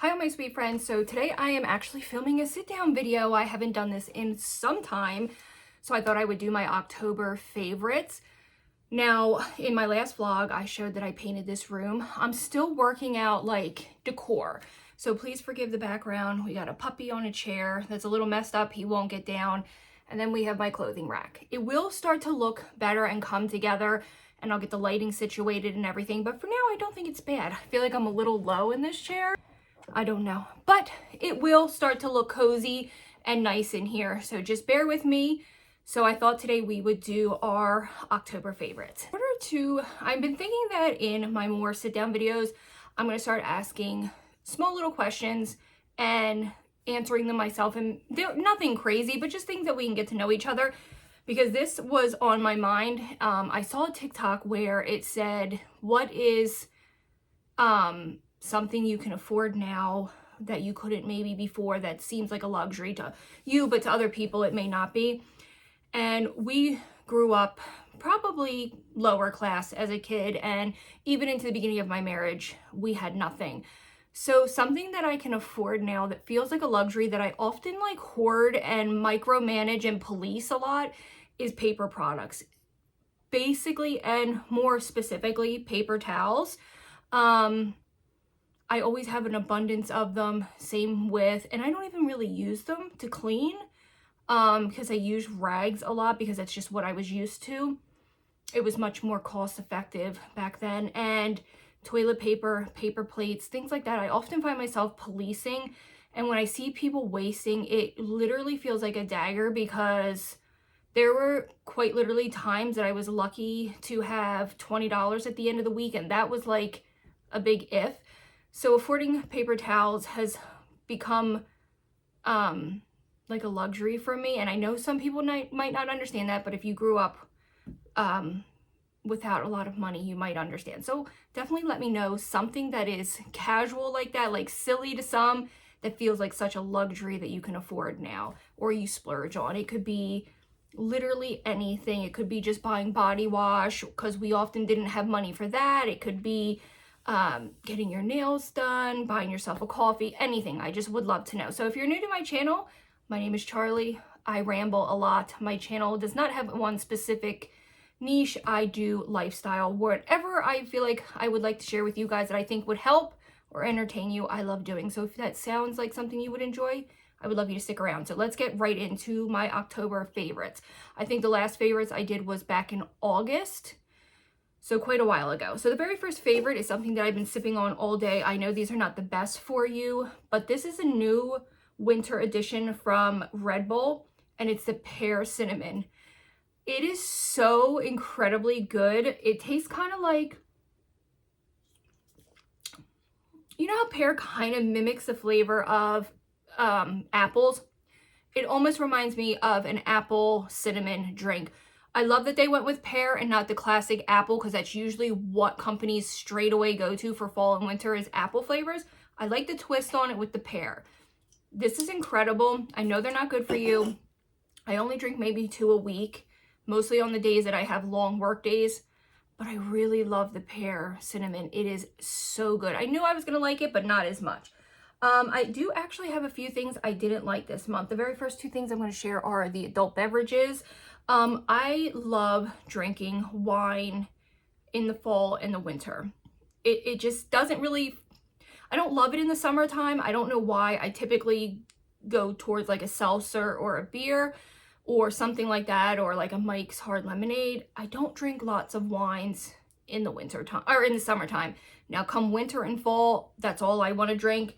Hi, all my sweet friends. So today I am actually filming a sit down video. I haven't done this in some time, so I thought I would do my October favorites. Now, in my last vlog, I showed that I painted this room. I'm still working out like decor, so please forgive the background. We got a puppy on a chair that's a little messed up. He won't get down. And then we have my clothing rack. It will start to look better and come together, and I'll get the lighting situated and everything. But for now, I don't think it's bad. I feel like I'm a little low in this chair. I don't know, but it will start to look cozy and nice in here. So just bear with me. So I thought today we would do our October favorites. I've been thinking that in my more sit down videos, I'm going to start asking small little questions and answering them myself. And they're nothing crazy, but just things that we can get to know each other, because this was on my mind. I saw a TikTok where it said, what is, something you can afford now that you couldn't maybe before, that seems like a luxury to you, but to other people it may not be. And we grew up probably lower class as a kid, and even into the beginning of my marriage, we had nothing. So something that I can afford now that feels like a luxury that I often like hoard and micromanage and police a lot is paper products. Basically, and more specifically, paper towels. I always have an abundance of them, same with, and I don't even really use them to clean because I use rags a lot because that's just what I was used to. It was much more cost effective back then. And toilet paper, paper plates, things like that, I often find myself policing. And when I see people wasting, it literally feels like a dagger, because there were quite literally times that I was lucky to have $20 at the end of the week, and that was like a big if. So affording paper towels has become like a luxury for me. And I know some people might not understand that, but if you grew up without a lot of money, you might understand. So definitely let me know something that is casual like that, like silly to some, that feels like such a luxury that you can afford now, or you splurge on. It could be literally anything. It could be just buying body wash because we often didn't have money for that. It could be getting your nails done, buying yourself a coffee, anything. I just would love to know. So if you're new to my channel, my name is Charlie. I ramble a lot. My channel does not have one specific niche. I do lifestyle. Whatever I feel like I would like to share with you guys that I think would help or entertain you, I love doing. So if that sounds like something you would enjoy, I would love you to stick around. So let's get right into my October favorites. I think the last favorites I did was back in August. So quite a while ago. So the very first favorite is something that I've been sipping on all day. I know these are not the best for you, but this is a new winter edition from Red Bull, and it's the pear cinnamon. It is so incredibly good. It tastes kind of like, you know how pear kind of mimics the flavor of apples? It almost reminds me of an apple cinnamon drink. I love that they went with pear and not the classic apple, because that's usually what companies straight away go to for fall and winter is apple flavors. I like the twist on it with the pear. This is incredible. I know they're not good for you. I only drink maybe 2 a week, mostly on the days that I have long work days, but I really love the pear cinnamon. It is so good. I knew I was going to like it, but not as much. I do actually have a few things I didn't like this month. The very first 2 things I'm going to share are the adult beverages. I love drinking wine in the fall and the winter. It just doesn't really, I don't love it in the summertime. I don't know why. I typically go towards like a seltzer or a beer or something like that, or like a Mike's Hard Lemonade. I don't drink lots of wines in the winter time or in the summertime. Now come winter and fall, that's all I want to drink.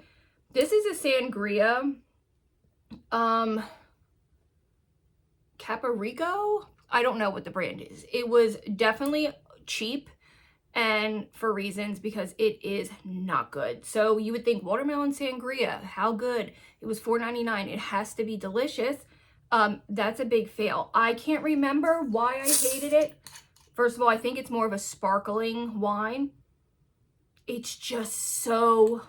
This is a sangria. Caparico? I don't know what the brand is. It was definitely cheap, and for reasons, because it is not good. So you would think watermelon sangria, how good? It was $4.99. It has to be delicious. That's a big fail. I can't remember why I hated it. First of all, I think it's more of a sparkling wine. It's just so,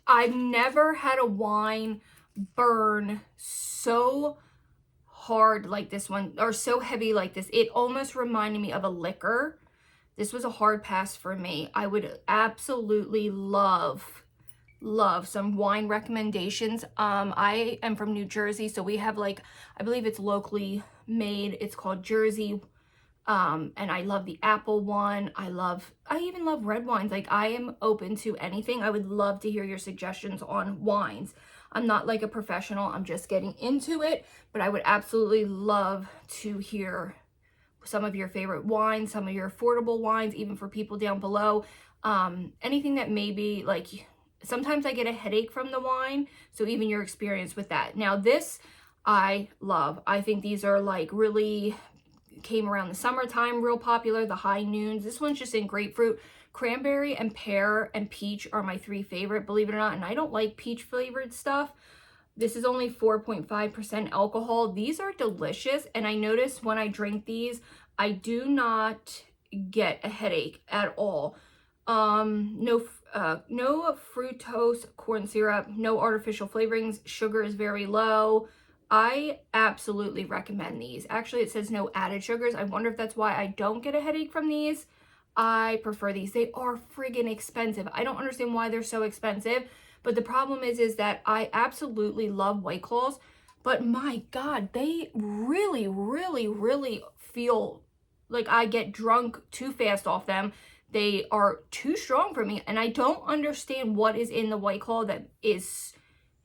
I've never had a wine burn so hard like this one, or so heavy like this. It almost reminded me of a liquor. This was a hard pass for me. I would absolutely love love some wine recommendations. I am from New Jersey, so we have like, I believe it's locally made. It's called Jersey. And I love the apple one. I even love red wines. Like, I am open to anything. I would love to hear your suggestions on wines. I'm not like a professional. I'm just getting into it, but I would absolutely love to hear some of your favorite wines, some of your affordable wines, even for people down below. Anything that maybe, like, sometimes I get a headache from the wine, so even your experience with that. Now this I love. I think these are like really came around the summertime, real popular, the high noons. This one's just in grapefruit. Cranberry and pear and peach are my 3 favorite, believe it or not, and I don't like peach flavored stuff. This is only 4.5% alcohol. These are delicious, and I notice when I drink these, I do not get a headache at all. No fructose corn syrup, no artificial flavorings, sugar is very low. I absolutely recommend these. Actually, it says no added sugars. I wonder if that's why I don't get a headache from these. I prefer these. They are friggin' expensive. I don't understand why they're so expensive, but the problem is that I absolutely love White Claws, but my God, they really, really, really feel like I get drunk too fast off them. They are too strong for me, and I don't understand what is in the White Claw that is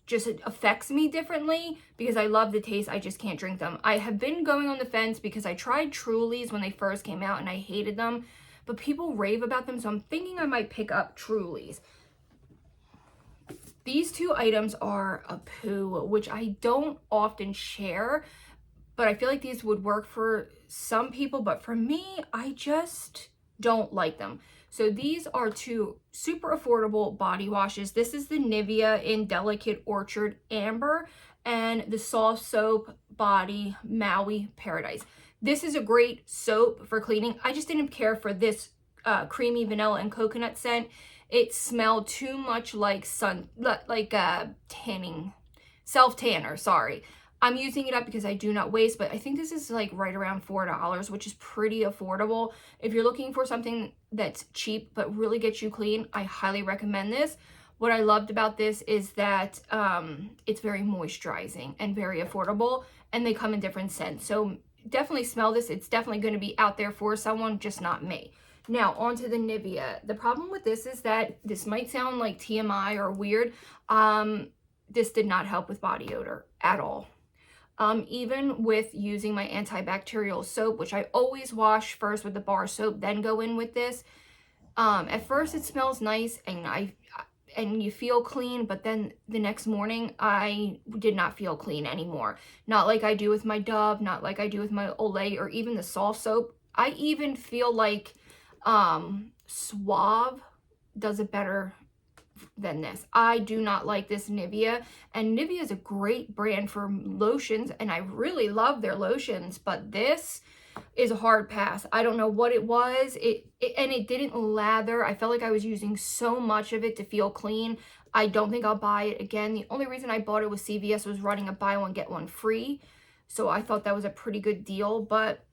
just affects me differently, because I love the taste. I just can't drink them. I have been going on the fence because I tried Truly's when they first came out and I hated them, but people rave about them, so I'm thinking I might pick up Truly's. These 2 items are a poo, which I don't often share, but I feel like these would work for some people, but for me, I just don't like them. So these are 2 super affordable body washes. This is the Nivea in Delicate Orchard Amber and the Soft Soap Body Maui Paradise. This is a great soap for cleaning. I just didn't care for this creamy vanilla and coconut scent. It smelled too much like tanning, self-tanner, sorry. I'm using it up because I do not waste, but I think this is like right around $4, which is pretty affordable. If you're looking for something that's cheap but really gets you clean, I highly recommend this. What I loved about this is that it's very moisturizing and very affordable, and they come in different scents. So definitely smell this. It's definitely going to be out there for someone, just not me. Now, onto the Nivea. The problem with this is that this might sound like TMI or weird. This did not help with body odor at all. Even with using my antibacterial soap, which I always wash first with the bar soap, then go in with this. At first it smells nice and you feel clean, but then the next morning I did not feel clean anymore. Not like I do with my Dove, not like I do with my Olay or even the soft soap. I even feel like Suave does it better than this. I do not like this Nivea, and Nivea is a great brand for lotions, and I really love their lotions, but this is a hard pass. I don't know what it was. And it didn't lather. I felt like I was using so much of it to feel clean. I don't think I'll buy it again. The only reason I bought it was CVS was running a buy one get one free, so I thought that was a pretty good deal, but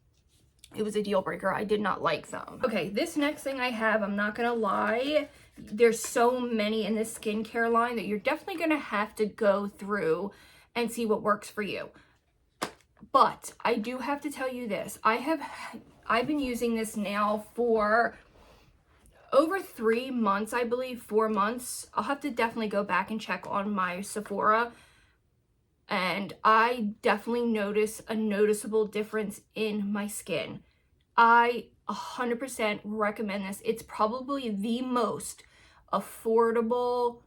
it was a deal breaker. I did not like them. Okay, this next thing I have, I'm not gonna lie, there's so many in this skincare line that you're definitely gonna have to go through and see what works for you. But I do have to tell you this. I've been using this now for over 3 months, I believe, 4 months. I'll have to definitely go back and check on my Sephora. And I definitely notice a noticeable difference in my skin. I 100% recommend this. It's probably the most affordable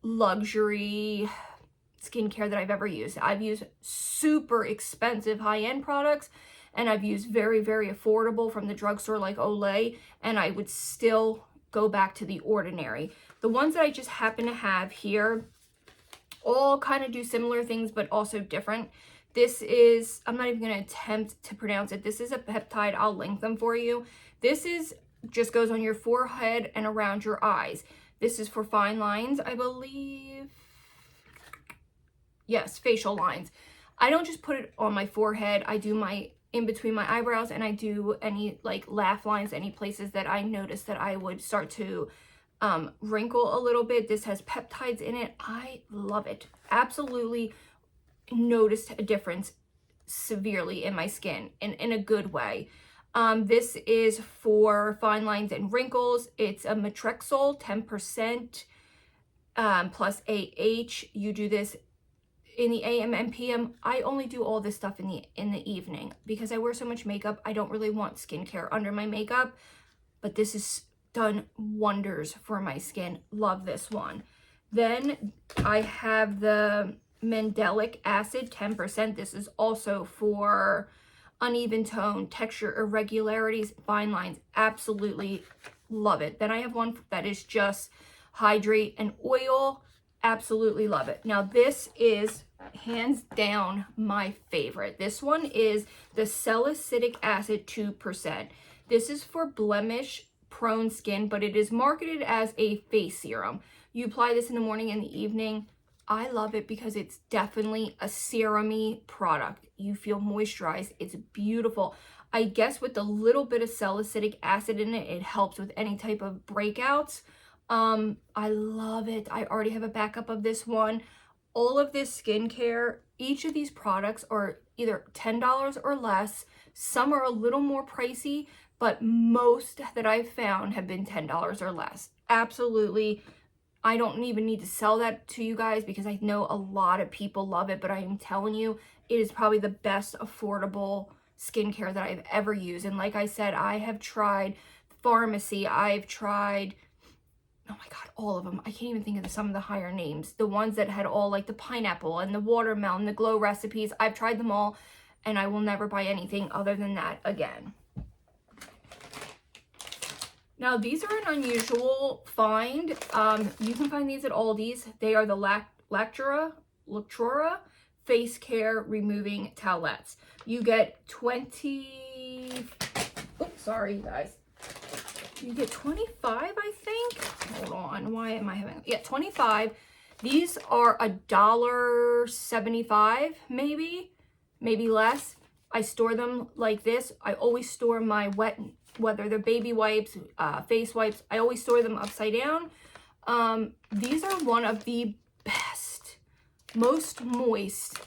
luxury skincare that I've ever used. I've used super expensive high-end products, and I've used very, very affordable from the drugstore like Olay, and I would still go back to The Ordinary. The ones that I just happen to have here all kind of do similar things, but also different. This is, I'm not even going to attempt to pronounce it. This is a peptide. I'll link them for you. This is just goes on your forehead and around your eyes. This is for fine lines, I believe. Yes, facial lines. I don't just put it on my forehead. I do my in between my eyebrows, and I do any like laugh lines, any places that I notice that I would start to wrinkle a little bit. This has peptides in it. I love it. Absolutely noticed a difference severely in my skin, in a good way. This is for fine lines and wrinkles. It's a Matrexol 10% plus AH. You do this in the AM and PM. I only do all this stuff in the evening because I wear so much makeup. I don't really want skincare under my makeup, but this has done wonders for my skin. Love this one. Then I have the Mandelic Acid 10%. This is also for uneven tone, texture irregularities, fine lines. Absolutely love it. Then I have one that is just hydrate and oil. Absolutely love it. Now this is hands down my favorite. This one is the Salicylic Acid 2%. This is for blemish prone skin, but it is marketed as a face serum. You apply this in the morning and the evening. I love it because it's definitely a serum-y product. You feel moisturized. It's beautiful. I guess with a little bit of salicylic acid in it, it helps with any type of breakouts. I love it. I already have a backup of this one. All of this skincare, each of these products are either $10 or less. Some are a little more pricey, but most that I've found have been $10 or less. Absolutely. I don't even need to sell that to you guys because I know a lot of people love it, but I am telling you, it is probably the best affordable skincare that I've ever used. And like I said, I have tried pharmacy. I've tried, oh my God, all of them. I can't even think of some of the higher names. The ones that had all like the pineapple and the watermelon, the glow recipes. I've tried them all and I will never buy anything other than that again. Now, these are an unusual find. You can find these at Aldi's. They are the Lactura Face Care Removing Towelettes. You get 20... Oops, sorry, guys. You get 25, I think. Hold on. Why am I having... Yeah, 25. These are $1.75, maybe less. I store them like this. I always store my whether they're baby wipes, face wipes, I always store them upside down. These are one of the best, most moist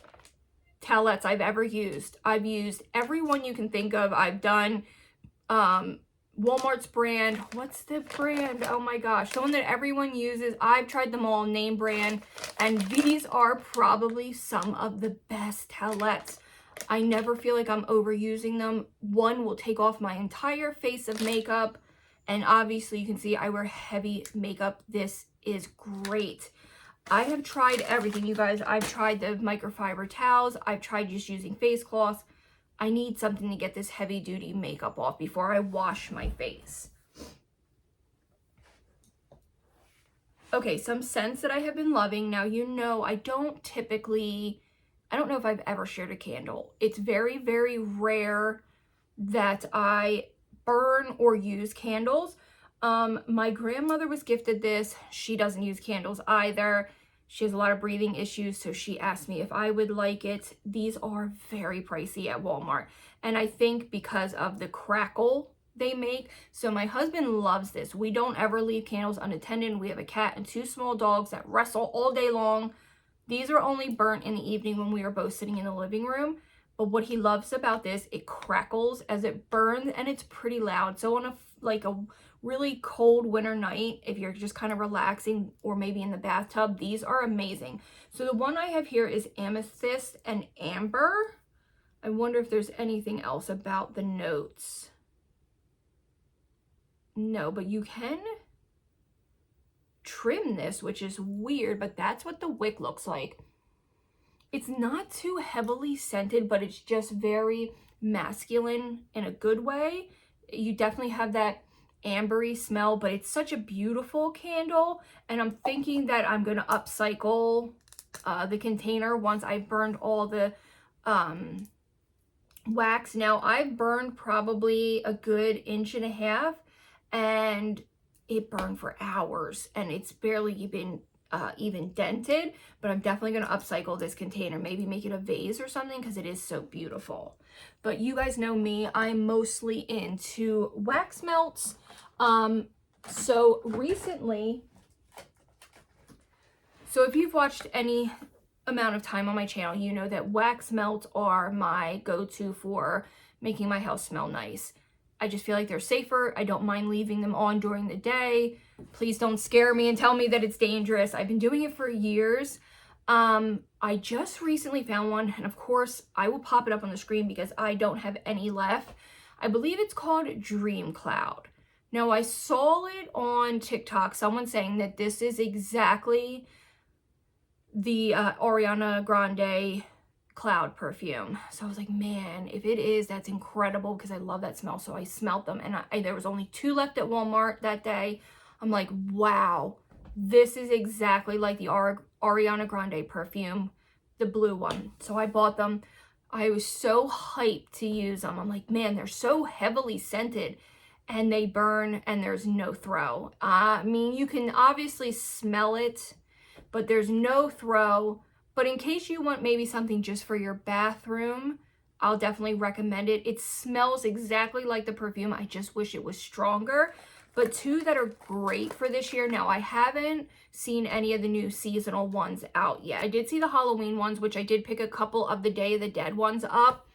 towelettes I've ever used. I've used every one you can think of. I've done Walmart's brand. What's the brand? Oh my gosh. The one that everyone uses. I've tried them all, name brand. And these are probably some of the best towelettes. I never feel like I'm overusing them. One will take off my entire face of makeup. And obviously you can see I wear heavy makeup. This is great. I have tried everything, you guys. I've tried the microfiber towels. I've tried just using face cloths. I need something to get this heavy duty makeup off before I wash my face. Okay, some scents that I have been loving. Now, you know, I don't know if I've ever shared a candle. It's very, very rare that I burn or use candles. My grandmother was gifted this. She doesn't use candles either. She has a lot of breathing issues, so she asked me if I would like it. These are very pricey at Walmart, and I think because of the crackle they make. So my husband loves this. We don't ever leave candles unattended. We have a cat and 2 small dogs that wrestle all day long. These are only burnt in the evening when we are both sitting in the living room. But what he loves about this, it crackles as it burns and it's pretty loud. So on a really cold winter night, if you're just kind of relaxing or maybe in the bathtub, these are amazing. So the one I have here is amethyst and amber. I wonder if there's anything else about the notes. No, but you can trim this, which is weird, but that's what the wick looks like. It's not too heavily scented, but it's just very masculine in a good way. You definitely have that ambery smell, but it's such a beautiful candle, and I'm thinking that I'm going to upcycle the container once I've burned all the wax. Now, I've burned probably a good 1.5 inches, and it burned for hours, and it's barely been even dented, but I'm definitely going to upcycle this container, maybe make it a vase or something, because it is so beautiful. But you guys know me, I'm mostly into wax melts. So recently, so if you've watched any amount of time on my channel, you know that wax melts are my go-to for making my house smell nice. I just feel like they're safer. I don't mind leaving them on during the day. Please don't scare me and tell me that it's dangerous. I've been doing it for years. I just recently found one, and of course I will pop it up on the screen because I don't have any left. I believe it's called Dream Cloud. Now, I saw it on TikTok, someone saying that this is exactly the Ariana Grande Cloud perfume. So I was like, man, if it is, that's incredible because I love that smell. So I smelled them, and there was only 2 left at Walmart that day. I'm like, wow, this is exactly like the Ariana Grande perfume, the blue one. So I bought them. I was so hyped to use them. I'm like, man, they're so heavily scented and they burn and there's no throw. I mean, you can obviously smell it, but there's no throw. But in case you want maybe something just for your bathroom, I'll definitely recommend it. It smells exactly like the perfume. I just wish it was stronger. But 2 that are great for this year. Now, I haven't seen any of the new seasonal ones out yet. I did see the Halloween ones, which I did pick a couple of the Day of the Dead ones up.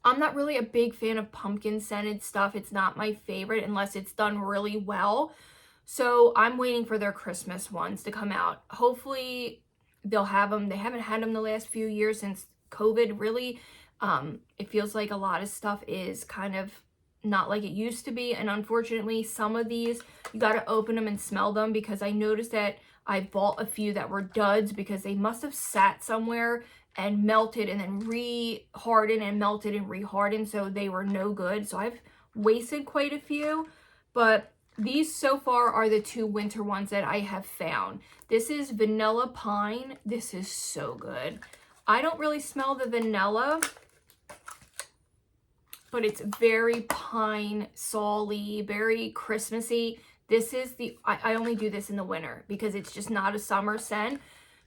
I'm not really a big fan of pumpkin scented stuff. It's not my favorite unless it's done really well. So I'm waiting for their Christmas ones to come out. Hopefully they'll have them. They haven't had them the last few years since COVID, really. It feels like a lot of stuff is kind of not like it used to be. And unfortunately, some of these, you got to open them and smell them, because I noticed that I bought a few that were duds because they must have sat somewhere and melted and then re-hardened and melted and re-hardened. So they were no good. So I've wasted quite a few, but these so far are the 2 winter ones that I have found. This is Vanilla Pine. This is so good. I don't really smell the vanilla, but it's very pine, sally, very Christmassy. This is I only do this in the winter because it's just not a summer scent.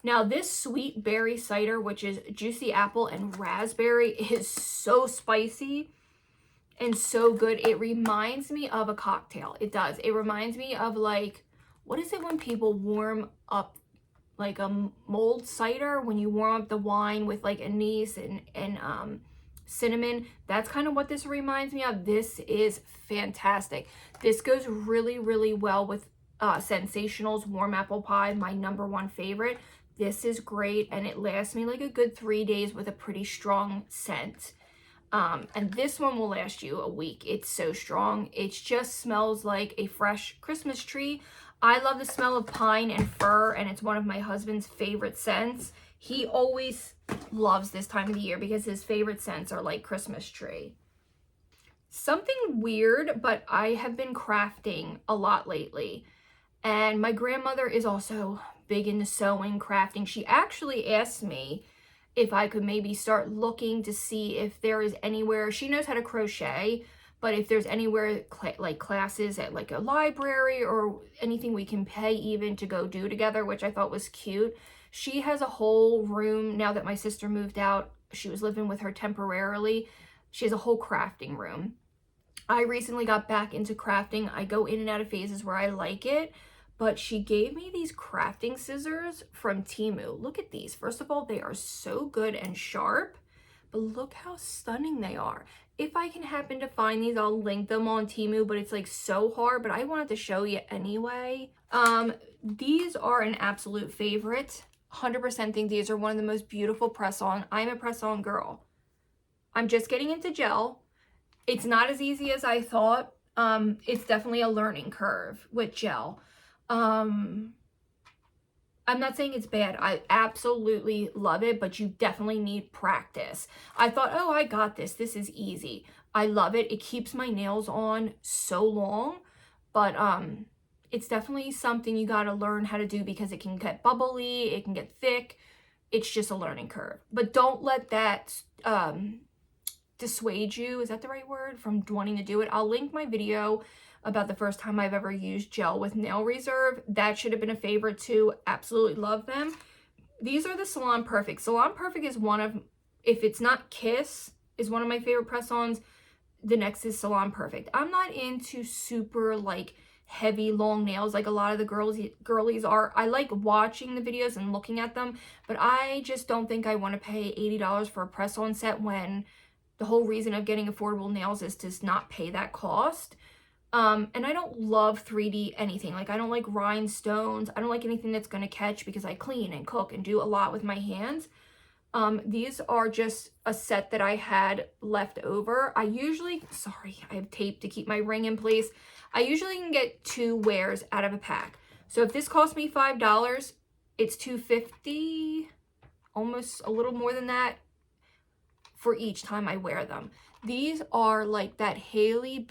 Now, this sweet berry cider, which is juicy apple and raspberry, is so spicy and so good. It reminds me of a cocktail. It does. It reminds me of, like, what is it when people warm up like a mulled cider, when you warm up the wine with like anise and cinnamon? That's kind of what this reminds me of. This is fantastic. This goes really, really well with Sensational's Warm Apple Pie, my #1 favorite. This is great, and it lasts me like a good 3 days with a pretty strong scent. And this one will last you a week. It's so strong. It just smells like a fresh Christmas tree. I love the smell of pine and fir, and it's one of my husband's favorite scents. He always loves this time of the year because his favorite scents are like Christmas tree. Something weird, but I have been crafting a lot lately. And my grandmother is also big into sewing, crafting. She actually asked me if I could maybe start looking to see if there is anywhere, she knows how to crochet, but if there's anywhere like classes at like a library or anything we can pay even to go do together, which I thought was cute. She has a whole room now that my sister moved out. She was living with her temporarily. She has a whole crafting room. I recently got back into crafting. I go in and out of phases where I like it, but she gave me these crafting scissors from Temu. Look at these. First of all, they are so good and sharp, but look how stunning they are. If I can happen to find these, I'll link them on Temu, but it's like so hard, but I wanted to show you anyway. These are an absolute favorite. 100% think these are one of the most beautiful press-on. I'm a press-on girl. I'm just getting into gel. It's not as easy as I thought. It's definitely a learning curve with gel. I'm not saying it's bad. I absolutely love it, but you definitely need practice. I thought, oh, I got this. This is easy. I love it. It keeps my nails on so long, but it's definitely something you got to learn how to do because it can get bubbly, it can get thick. It's just a learning curve. But don't let that dissuade you, is that the right word, from wanting to do it. I'll link my video about the first time I've ever used gel with Nail Reserve. That should have been a favorite too. Absolutely love them. These are the Salon Perfect. Salon Perfect is one of, if it's not Kiss, is one of my favorite press-ons. The next is Salon Perfect. I'm not into super like heavy long nails like a lot of the girlies are. I like watching the videos and looking at them, but I just don't think I want to pay $80 for a press-on set when the whole reason of getting affordable nails is to not pay that cost. And I don't love 3D anything. Like, I don't like rhinestones. I don't like anything that's going to catch because I clean and cook and do a lot with my hands. These are just a set that I had left over. I usually, sorry, I have tape to keep my ring in place. I usually can get 2 wears out of a pack. So if this cost me $5, it's $2.50, almost a little more than that for each time I wear them. These are like that Hailey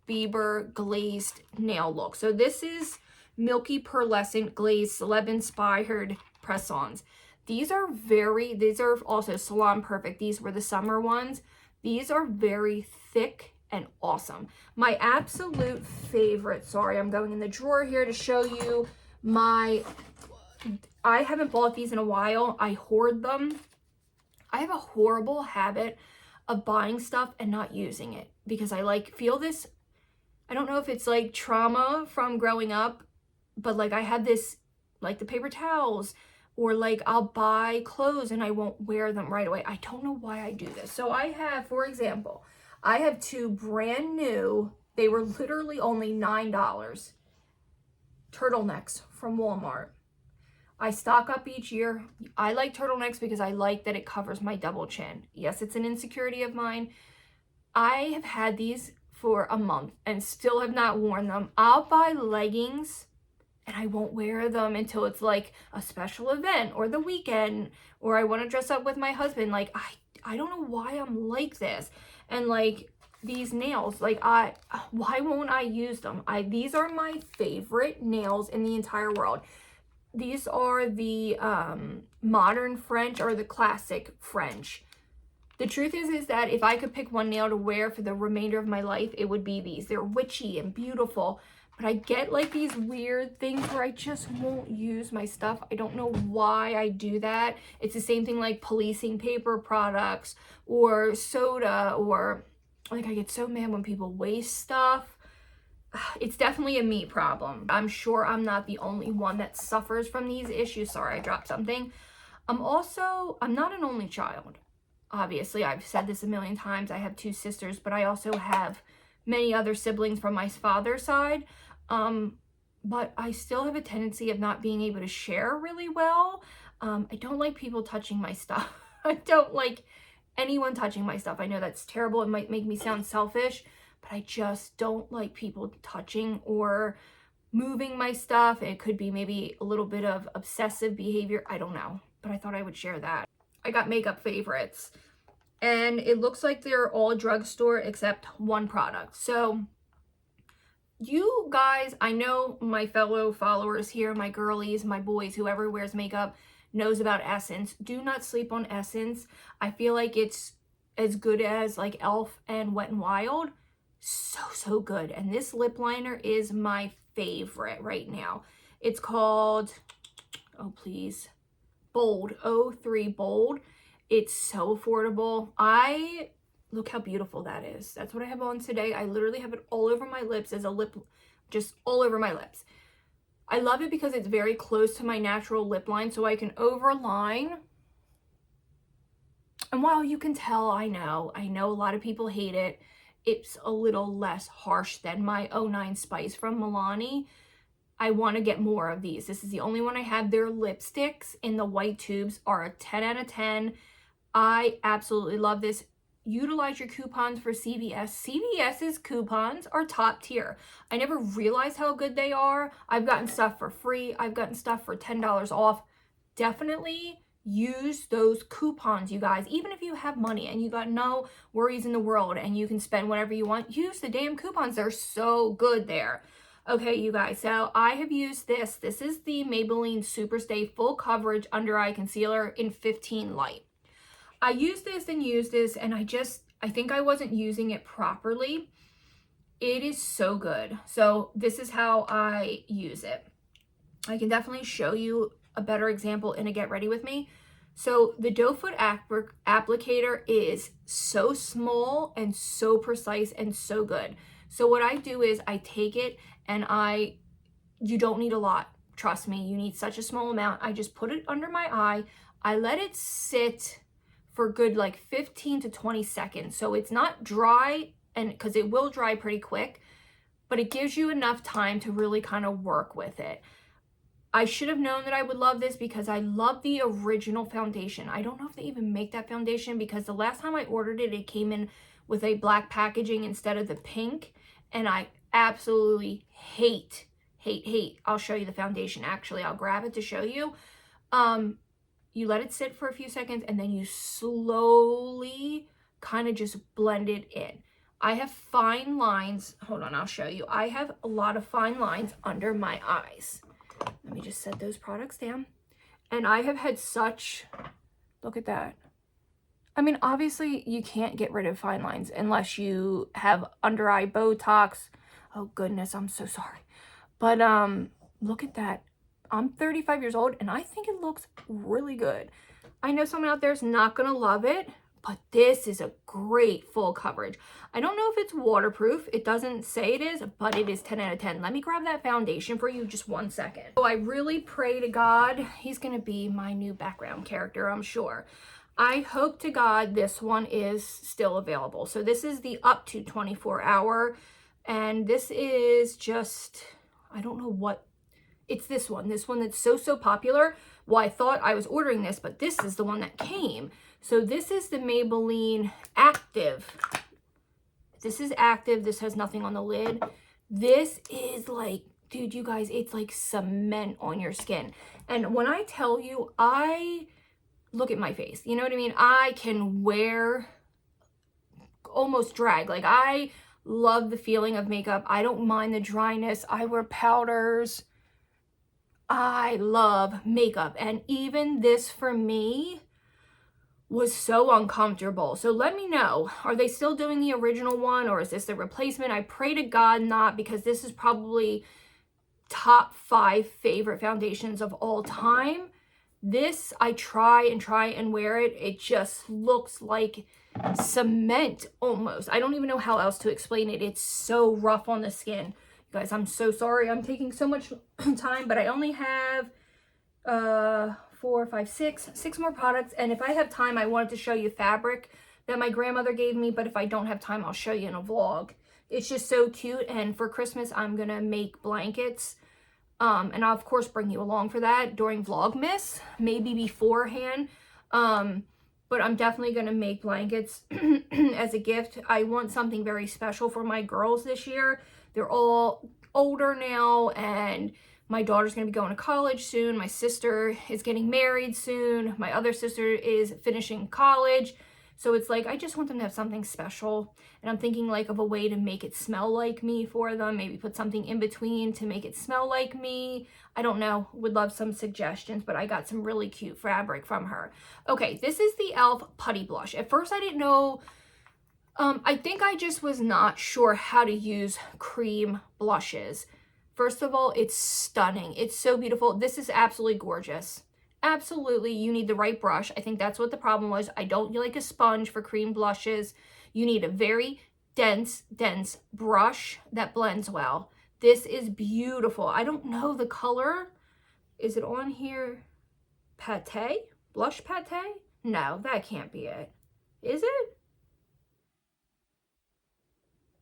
Bieber glazed nail look. So this is milky pearlescent glazed celeb inspired press-ons. These are also Salon Perfect. These were the summer ones. These are very thick and awesome. My absolute favorite, sorry, I'm going in the drawer here to show you I haven't bought these in a while. I hoard them. I have a horrible habit of buying stuff and not using it because I feel this, I don't know if it's like trauma from growing up, but like I had this, like the paper towels, or like I'll buy clothes and I won't wear them right away. I don't know why I do this. So I have, for example, I have 2 brand new, they were literally only $9, turtlenecks from Walmart. I stock up each year. I like turtlenecks because I like that it covers my double chin. Yes, it's an insecurity of mine. I have had these for a month and still have not worn them. I'll buy leggings and I won't wear them until it's like a special event or the weekend, or I want to dress up with my husband. Like, I don't know why I'm like this. And like these nails, like why won't I use them? These are my favorite nails in the entire world. These are the modern French or the classic French. The truth is that if I could pick one nail to wear for the remainder of my life, it would be these. They're witchy and beautiful, but I get like these weird things where I just won't use my stuff. I don't know why I do that. It's the same thing like policing paper products or soda, or like I get so mad when people waste stuff. It's definitely a me problem. I'm sure I'm not the only one that suffers from these issues. Sorry, I dropped something. I'm not an only child. Obviously, I've said this a million times. I have 2 sisters, but I also have many other siblings from my father's side. But I still have a tendency of not being able to share really well. I don't like people touching my stuff. I don't like anyone touching my stuff. I know that's terrible. It might make me sound selfish, but I just don't like people touching or moving my stuff. It could be maybe a little bit of obsessive behavior. I don't know, but I thought I would share that. I got makeup favorites, and it looks like they're all drugstore except one product. So you guys, I know my fellow followers here, my girlies, my boys, whoever wears makeup knows about Essence. Do not sleep on Essence. I feel like it's as good as like e.l.f. and Wet n Wild. So good. And this lip liner is my favorite right now. It's called, oh please, Bold, 03 Bold. It's so affordable. Look how beautiful that is. That's what I have on today. I literally have it all over my lips as a lip, just all over my lips. I love it because it's very close to my natural lip line, so I can overline. And while you can tell, I know a lot of people hate it. It's a little less harsh than my 09 Spice from Milani. I want to get more of these. This is the only one I have. Their lipsticks in the white tubes are a 10 out of 10. I absolutely love this. Utilize your coupons for CVS. CVS's coupons are top tier. I never realized how good they are. I've gotten stuff for free. I've gotten stuff for $10 off. Definitely use those coupons, you guys. Even if you have money and you got no worries in the world and you can spend whatever you want, use the damn coupons. They're so good there. Okay, you guys, so I have used this. This is the Maybelline Superstay Full Coverage Under Eye Concealer in 15 Light. I used this and I think I wasn't using it properly. It is so good. So this is how I use it. I can definitely show you a better example in a Get Ready With Me. So the doe foot applicator is so small and so precise and so good. So what I do is I take it and you don't need a lot. Trust me, you need such a small amount. I just put it under my eye. I let it sit for good like 15 to 20 seconds. So it's not dry, and because it will dry pretty quick, but it gives you enough time to really kind of work with it. I should have known that I would love this because I love the original foundation. I don't know if they even make that foundation, because the last time I ordered it, it came in with a black packaging instead of the pink, and I absolutely hate. I'll show you the foundation. Actually, I'll grab it to show you. You let it sit for a few seconds, and then you slowly kind of just blend it in. I have fine lines. Hold on, I'll show you. I have a lot of fine lines under my eyes. Let me just set those products down. And I have had such, look at that. I mean, obviously you can't get rid of fine lines unless you have under eye Botox. Oh goodness, I'm so sorry. But look at that. I'm 35 years old and I think it looks really good. I know someone out there is not gonna love it, but this is a great full coverage. I don't know if it's waterproof. It doesn't say it is, but it is 10 out of 10. Let me grab that foundation for you just 1 second. So I really pray to God, he's gonna be my new background character, I'm sure. I hope to God this one is still available. So this is the up to 24 hour, and this is just, I don't know what, it's this one that's so popular. Well, I thought I was ordering this, but this is the one that came. So this is the Maybelline Active. This is Active. This has nothing on the lid. This is like, dude, you guys, it's like cement on your skin. And when I tell you, look at my face. You know what I mean? I can wear, almost drag. Like, I love the feeling of makeup. I don't mind the dryness. I wear powders. I love makeup. And even this for me was so uncomfortable. So let me know, are they still doing the original one, or is this the replacement? I pray to God not, because this is probably top 5 favorite foundations of all time. This, I try and wear it. It just looks like cement almost. I don't even know how else to explain it. It's so rough on the skin. You guys, I'm so sorry I'm taking so much time, but I only have 4, 5, 6 more products. And if I have time, I wanted to show you fabric that my grandmother gave me, but if I don't have time, I'll show you in a vlog. It's just so cute. And for Christmas, I'm gonna make blankets. And I'll of course bring you along for that during Vlogmas, maybe beforehand. But I'm definitely gonna make blankets as a gift. I want something very special for my girls this year. They're all older now, and my daughter's gonna be going to college soon. My sister is getting married soon. My other sister is finishing college. So it's like, I just want them to have something special. And I'm thinking like of a way to make it smell like me for them. Maybe put something in between to make it smell like me. I don't know. Would love some suggestions, but I got some really cute fabric from her. Okay, this is the e.l.f. Putty Blush. At first I didn't know, I think I just was not sure how to use cream blushes. First of all, it's stunning. It's so beautiful. This is absolutely gorgeous. Absolutely, you need the right brush. I think that's what the problem was. I don't like a sponge for cream blushes. You need a very dense brush that blends well. This is beautiful. I don't know the color. Is it on here? Pate? Blush pate? No, that can't be it. Is it?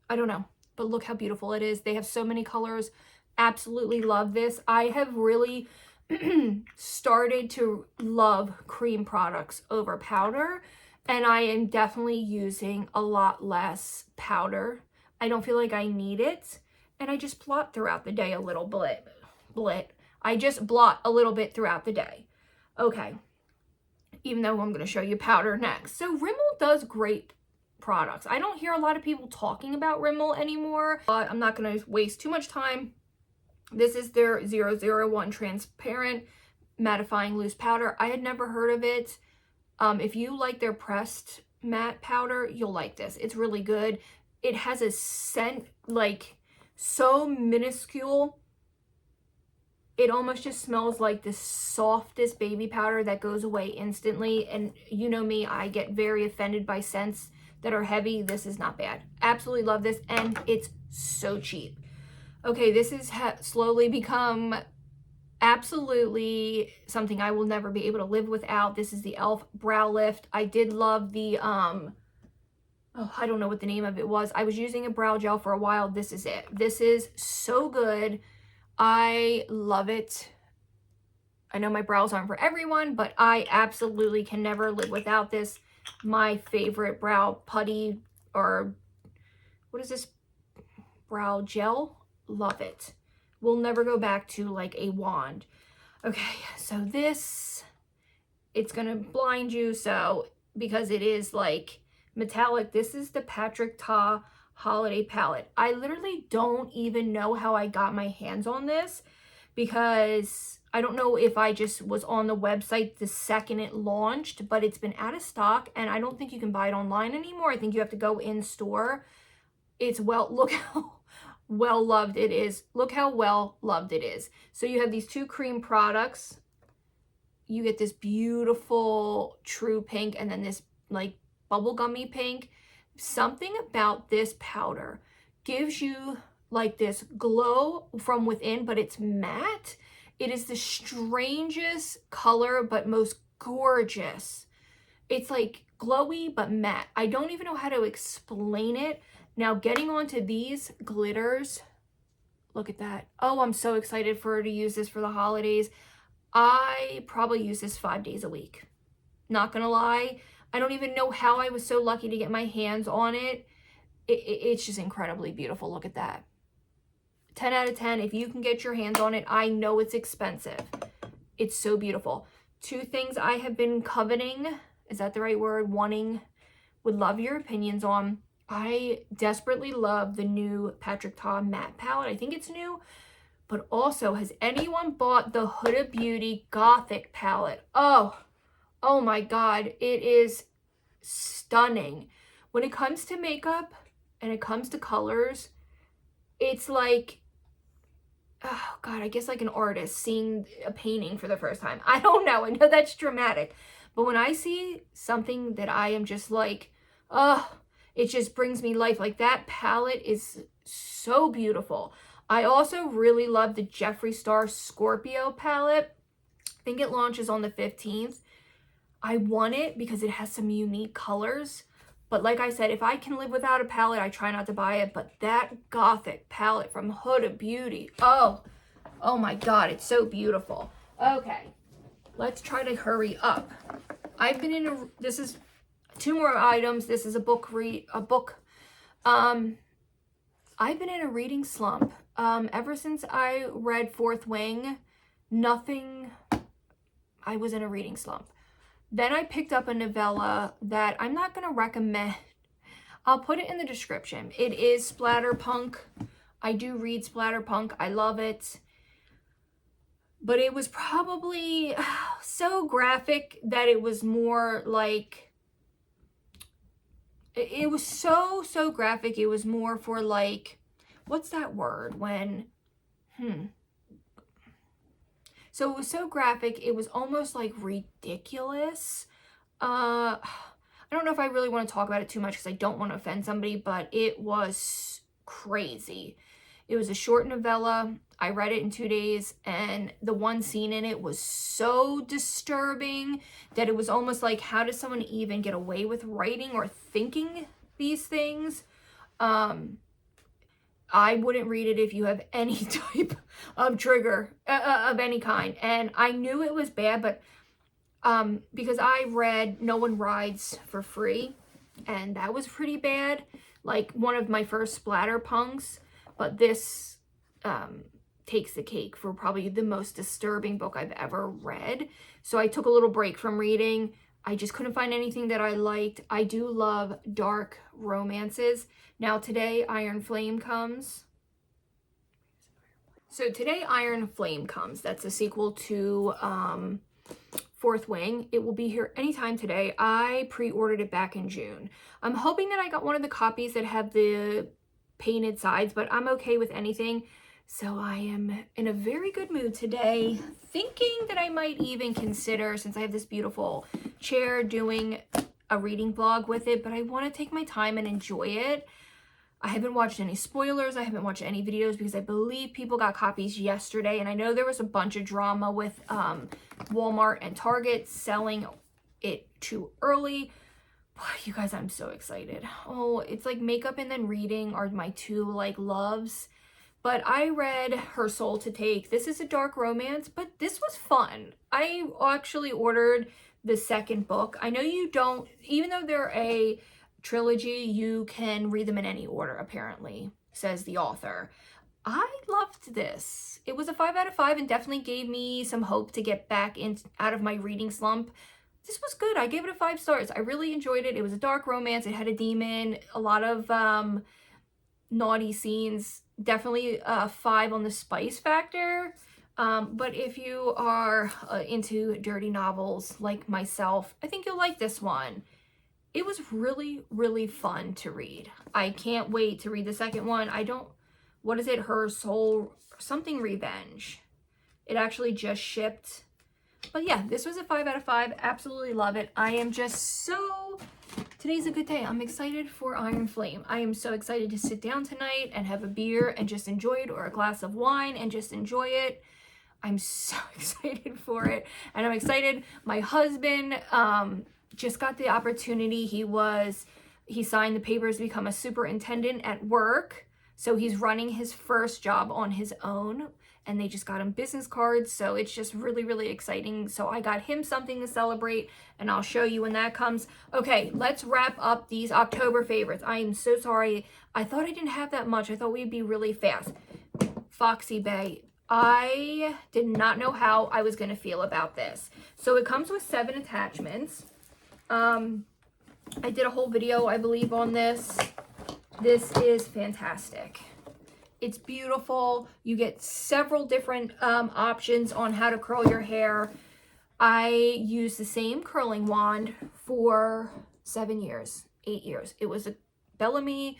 I don't know, but look how beautiful it is. They have so many colors. Absolutely love this. I have really started to love cream products over powder, and I am definitely using a lot less powder. I don't feel like I need it, and I just blot throughout the day a little bit. I just blot a little bit throughout the day. Okay, even though I'm going to show you powder next. So Rimmel does great products. I don't hear a lot of people talking about Rimmel anymore, but I'm not going to waste too much time. This is their 001 transparent mattifying loose powder. I had never heard of it. If you like their pressed matte powder, you'll like this. It's really good. It has a scent like so minuscule. It almost just smells like the softest baby powder that goes away instantly. And you know me, I get very offended by scents that are heavy. This is not bad. Absolutely love this, and it's so cheap. Okay, this has slowly become absolutely something I will never be able to live without. This is the e.l.f. Brow Lift. I did love the, oh, I don't know what the name of it was. I was using a brow gel for a while. This is it. This is so good. I love it. I know my brows aren't for everyone, but I absolutely can never live without this. My favorite brow putty, or what is this? Brow gel. Love it. We'll never go back to like a wand. Okay, so this, it's gonna blind you, so because it is like metallic. This is the Patrick Ta Holiday Palette. I literally don't even know how I got my hands on this, because I don't know if I just was on the website the second it launched, but it's been out of stock and I don't think you can buy it online anymore. I think you have to go in store. It's look how well loved it is. Look how well loved it is. So you have these two cream products. You get this beautiful true pink and then this like bubblegummy pink. Something about this powder gives you like this glow from within, but it's matte. It is the strangest color, but most gorgeous. It's like glowy, but matte. I don't even know how to explain it. Now, getting onto these glitters, look at that. Oh, I'm so excited for her to use this for the holidays. I probably use this 5 days a week. Not gonna lie. I don't even know how I was so lucky to get my hands on it. It's just incredibly beautiful. Look at that. 10 out of 10. If you can get your hands on it, I know it's expensive. It's so beautiful. Two things I have been coveting, is that the right word? Wanting, would love your opinions on. I desperately love the new Patrick Ta matte palette. I think it's new. But also, has anyone bought the Huda Beauty Gothic palette? Oh my God. It is stunning. When it comes to makeup and it comes to colors, it's like, oh God, I guess like an artist seeing a painting for the first time. I don't know. I know that's dramatic. But when I see something that I am just like, oh, it just brings me life. Like that palette is so beautiful. I also really love the Jeffree Star Scorpio palette. I think it launches on the 15th. I want it because it has some unique colors. But like I said, if I can live without a palette, I try not to buy it. But that Gothic palette from Huda Beauty, oh my God, it's so beautiful. Okay, let's try to hurry up. I've been in this is 2 more items. This is a book I've been in a reading slump. Ever since I read Fourth Wing, I was in a reading slump. Then I picked up a novella that I'm not going to recommend. I'll put it in the description. It is splatterpunk. I do read splatterpunk. I love it. But it was probably so graphic that it was more like, it was so graphic. It was more for like, what's that word when, So it was so graphic, it was almost like ridiculous. I don't know if I really want to talk about it too much because I don't want to offend somebody, but it was crazy. It was a short novella. I read it in 2 days, and the one scene in it was so disturbing that it was almost like, how does someone even get away with writing or thinking these things? I wouldn't read it if you have any type of trigger of any kind. And I knew it was bad, but because I read No One Rides for Free, and that was pretty bad. Like one of my first splatterpunks, but this takes the cake for probably the most disturbing book I've ever read. So I took a little break from reading. I just couldn't find anything that I liked. I do love dark romances. Now today, Iron Flame comes. So today, Iron Flame comes. That's a sequel to Fourth Wing. It will be here anytime today. I pre-ordered it back in June. I'm hoping that I got one of the copies that have the painted sides, but I'm okay with anything. So I am in a very good mood today, thinking that I might even consider, since I have this beautiful chair, doing a reading vlog with it, but I want to take my time and enjoy it. I haven't watched any spoilers. I haven't watched any videos because I believe people got copies yesterday. And I know there was a bunch of drama with Walmart and Target selling it too early. You guys, I'm so excited. Oh, it's like makeup and then reading are my two like loves. But I read Her Soul to Take. This is a dark romance, but this was fun. I actually ordered the second book. I know you don't, even though they're a trilogy, you can read them in any order, apparently, says the author. I loved this. It was a 5 out of 5 and definitely gave me some hope to get back out of my reading slump. This was good. I gave it a 5 stars. I really enjoyed it. It was a dark romance. It had a demon, a lot of naughty scenes. Definitely a 5 on the spice factor. But if you are into dirty novels like myself, I think you'll like this one. It was really, really fun to read. I can't wait to read the second one. What is it? Her Soul, something Revenge. It actually just shipped. But yeah, this was a 5 out of 5. Absolutely love it. I am just so... Today's a good day. I'm excited for Iron Flame. I am so excited to sit down tonight and have a beer and just enjoy it, or a glass of wine and just enjoy it. I'm so excited for it. And I'm excited. My husband just got the opportunity. He signed the papers to become a superintendent at work. So he's running his first job on his own. And they just got him business cards. So it's just really, really exciting. So I got him something to celebrate, and I'll show you when that comes. Okay, let's wrap up these October favorites. I am so sorry. I thought I didn't have that much. I thought we'd be really fast. Foxy Bay. I did not know how I was going to feel about this. So it comes with 7 attachments. I did a whole video, I believe, on this. This is fantastic. It's beautiful. You get several different options on how to curl your hair. I used the same curling wand for 7 years, 8 years. It was a Bellamy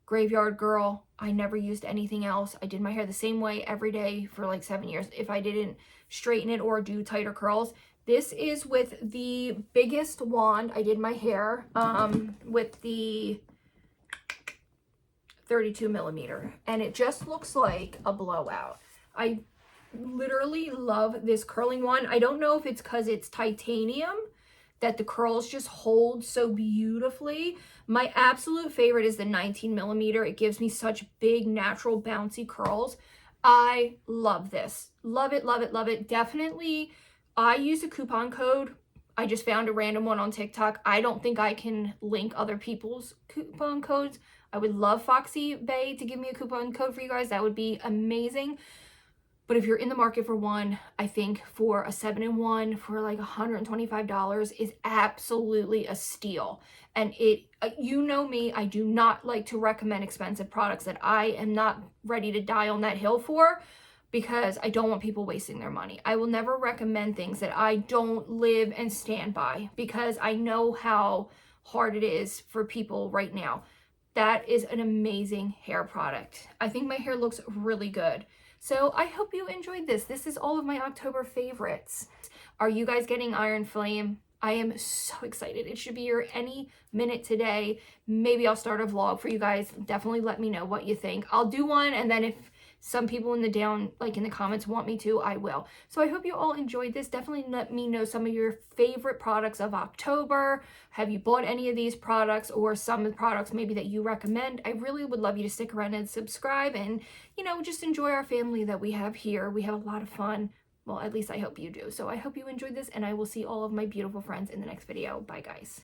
Graveyard Girl. I never used anything else. I did my hair the same way every day for like 7 years if I didn't straighten it or do tighter curls. This is with the biggest wand. I did my hair with the 32 millimeter, and it just looks like a blowout. I literally love this curling wand. I don't know if it's because it's titanium that the curls just hold so beautifully. My absolute favorite is the 19 millimeter. It gives me such big, natural, bouncy curls. I love this. Love it, love it, love it. Definitely, I use a coupon code. I just found a random one on TikTok. I don't think I can link other people's coupon codes. I would love Foxy Bay to give me a coupon code for you guys. That would be amazing. But if you're in the market for one, I think for a 7-in-1 for like $125 is absolutely a steal. And you know me, I do not like to recommend expensive products that I am not ready to die on that hill for, because I don't want people wasting their money. I will never recommend things that I don't live and stand by, because I know how hard it is for people right now. That is an amazing hair product. I think my hair looks really good. So I hope you enjoyed this. This is all of my October favorites. Are you guys getting Iron Flame? I am so excited. It should be here any minute today. Maybe I'll start a vlog for you guys. Definitely let me know what you think. I'll do one, and then if some people in the comments want me to, I will. So I hope you all enjoyed this. Definitely let me know some of your favorite products of October. Have you bought any of these products, or some of the products maybe that you recommend? I really would love you to stick around and subscribe, and, you know, just enjoy our family that we have here. We have a lot of fun. Well, at least I hope you do. So I hope you enjoyed this, and I will see all of my beautiful friends in the next video. Bye, guys.